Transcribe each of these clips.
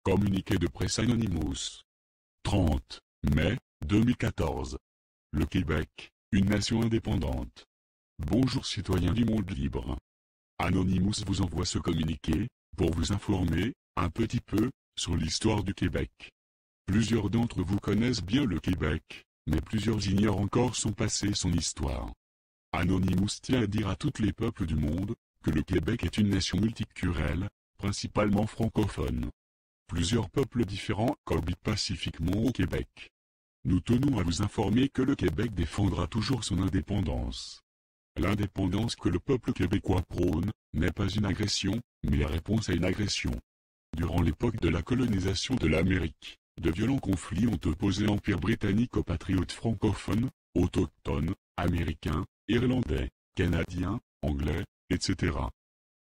Communiqué de presse Anonymous. 30 mai 2014. Le Québec, une nation indépendante. Bonjour citoyens du monde libre. Anonymous vous envoie ce communiqué, pour vous informer, un petit peu, sur l'histoire du Québec. Plusieurs d'entre vous connaissent bien le Québec, mais plusieurs ignorent encore son passé et son histoire. Anonymous tient à dire à tous les peuples du monde, que le Québec est une nation multiculturelle, principalement francophone. Plusieurs peuples différents cohabitent pacifiquement au Québec. Nous tenons à vous informer que le Québec défendra toujours son indépendance. L'indépendance que le peuple québécois prône, n'est pas une agression, mais la réponse à une agression. Durant l'époque de la colonisation de l'Amérique, de violents conflits ont opposé l'Empire britannique aux patriotes francophones, autochtones, américains, irlandais, canadiens, anglais, etc.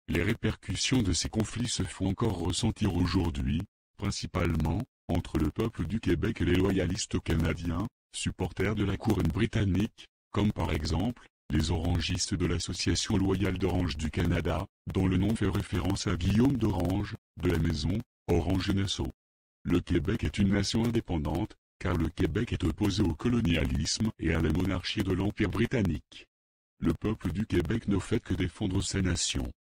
Les répercussions de ces conflits se font encore ressentir aujourd'hui, principalement, entre le peuple du Québec et les loyalistes canadiens, supporters de la couronne britannique, comme par exemple, les orangistes de l'Association loyale d'Orange du Canada, dont le nom fait référence à Guillaume d'Orange, de la maison Orange-Nassau. Le Québec est une nation indépendante, car le Québec est opposé au colonialisme et à la monarchie de l'Empire britannique. Le peuple du Québec ne fait que défendre sa nation.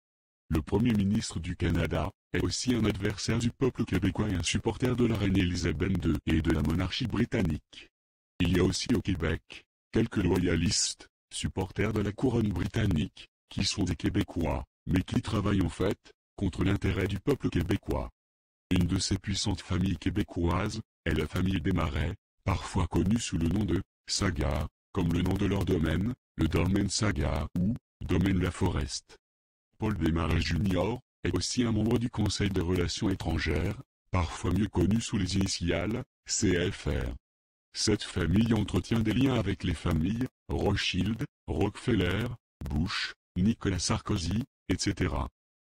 Le Premier ministre du Canada est aussi un adversaire du peuple québécois et un supporter de la reine Élisabeth II et de la monarchie britannique. Il y a aussi au Québec quelques loyalistes, supporters de la couronne britannique, qui sont des Québécois, mais qui travaillent en fait contre l'intérêt du peuple québécois. Une de ces puissantes familles québécoises est la famille Desmarais, parfois connue sous le nom de Sagard, comme le nom de leur domaine, le domaine Sagard ou domaine La Forest. Paul Desmarais Jr. est aussi un membre du Conseil des Relations étrangères, parfois mieux connu sous les initiales CFR. Cette famille entretient des liens avec les familles Rothschild, Rockefeller, Bush, Nicolas Sarkozy, etc.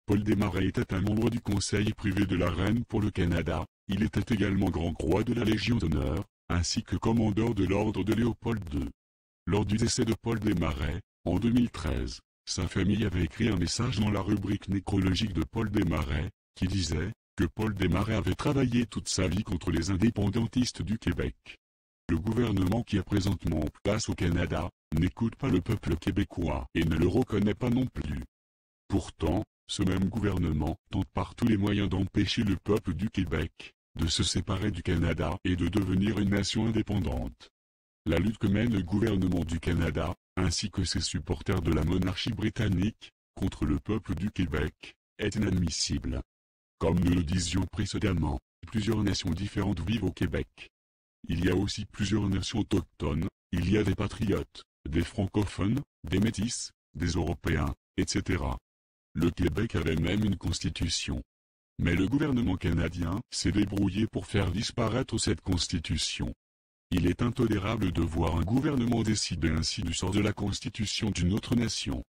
Paul Desmarais était un membre du Conseil privé de la Reine pour le Canada, il était également Grand Croix de la Légion d'honneur, ainsi que commandeur de l'ordre de Léopold II. Lors du décès de Paul Desmarais, en 2013, sa famille avait écrit un message dans la rubrique nécrologique de Paul Desmarais, qui disait que Paul Desmarais avait travaillé toute sa vie contre les indépendantistes du Québec. Le gouvernement qui est présentement en place au Canada, n'écoute pas le peuple québécois et ne le reconnaît pas non plus. Pourtant, ce même gouvernement tente par tous les moyens d'empêcher le peuple du Québec de se séparer du Canada et de devenir une nation indépendante. La lutte que mène le gouvernement du Canada, ainsi que ses supporters de la monarchie britannique, contre le peuple du Québec, est inadmissible. Comme nous le disions précédemment, plusieurs nations différentes vivent au Québec. Il y a aussi plusieurs nations autochtones, il y a des patriotes, des francophones, des métis, des Européens, etc. Le Québec avait même une constitution. Mais le gouvernement canadien s'est débrouillé pour faire disparaître cette constitution. Il est intolérable de voir un gouvernement décider ainsi du sort de la constitution d'une autre nation.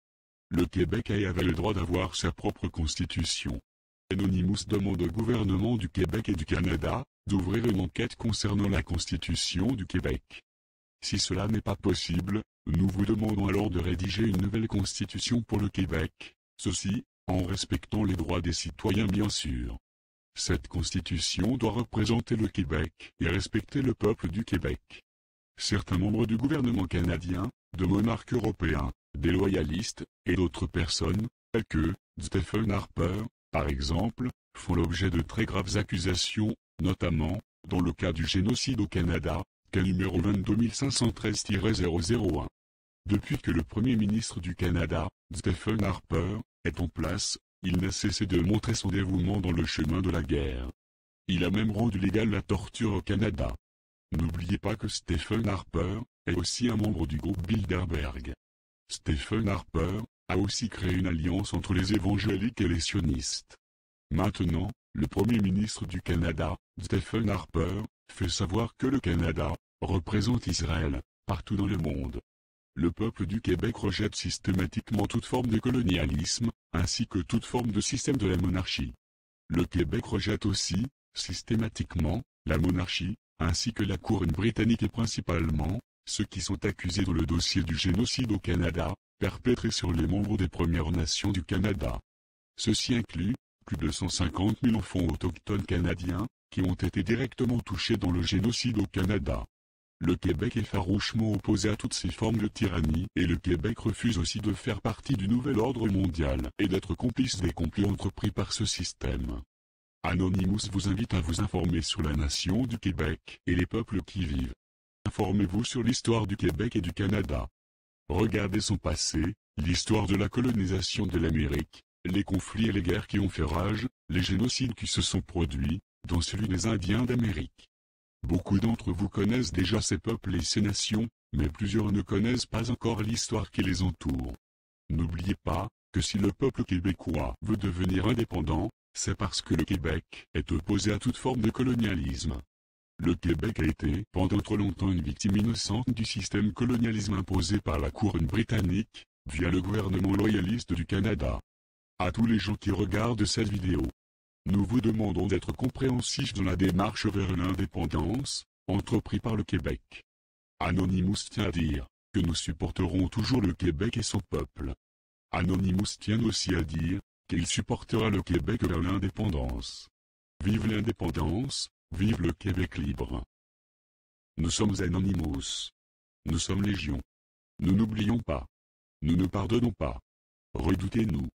Le Québec avait le droit d'avoir sa propre constitution. Anonymous demande au gouvernement du Québec et du Canada d'ouvrir une enquête concernant la constitution du Québec. Si cela n'est pas possible, nous vous demandons alors de rédiger une nouvelle constitution pour le Québec, ceci, en respectant les droits des citoyens bien sûr. Cette constitution doit représenter le Québec et respecter le peuple du Québec. Certains membres du gouvernement canadien, de monarques européens, des loyalistes, et d'autres personnes, telles que Stephen Harper, par exemple, font l'objet de très graves accusations, notamment, dans le cas du génocide au Canada, cas numéro 22513-001. Depuis que le Premier ministre du Canada, Stephen Harper, est en place, il n'a cessé de montrer son dévouement dans le chemin de la guerre. Il a même rendu légale la torture au Canada. N'oubliez pas que Stephen Harper est aussi un membre du groupe Bilderberg. Stephen Harper a aussi créé une alliance entre les évangéliques et les sionistes. Maintenant, Le Premier ministre du Canada, Stephen Harper, fait savoir que le Canada représente Israël partout dans le monde. Le peuple du Québec rejette systématiquement toute forme de colonialisme, ainsi que toute forme de système de la monarchie. Le Québec rejette aussi, systématiquement, la monarchie, ainsi que la couronne britannique et principalement, ceux qui sont accusés dans le dossier du génocide au Canada, perpétré sur les membres des Premières Nations du Canada. Ceci inclut plus de 150 000 enfants autochtones canadiens, qui ont été directement touchés dans le génocide au Canada. Le Québec est farouchement opposé à toutes ces formes de tyrannie et le Québec refuse aussi de faire partie du nouvel ordre mondial et d'être complice des complots entrepris par ce système. Anonymous vous invite à vous informer sur la nation du Québec et les peuples qui y vivent. Informez-vous sur l'histoire du Québec et du Canada. Regardez son passé, l'histoire de la colonisation de l'Amérique, les conflits et les guerres qui ont fait rage, les génocides qui se sont produits, dont celui des Indiens d'Amérique. Beaucoup d'entre vous connaissent déjà ces peuples et ces nations, mais plusieurs ne connaissent pas encore l'histoire qui les entoure. N'oubliez pas, que si le peuple québécois veut devenir indépendant, c'est parce que le Québec est opposé à toute forme de colonialisme. Le Québec a été pendant trop longtemps une victime innocente du système colonialisme imposé par la couronne britannique, via le gouvernement loyaliste du Canada. À tous les gens qui regardent cette vidéo, nous vous demandons d'être compréhensifs dans la démarche vers l'indépendance, entreprise par le Québec. Anonymous tient à dire que nous supporterons toujours le Québec et son peuple. Anonymous tient aussi à dire qu'il supportera le Québec vers l'indépendance. Vive l'indépendance, vive le Québec libre. Nous sommes Anonymous. Nous sommes Légion. Nous n'oublions pas. Nous ne pardonnons pas. Redoutez-nous.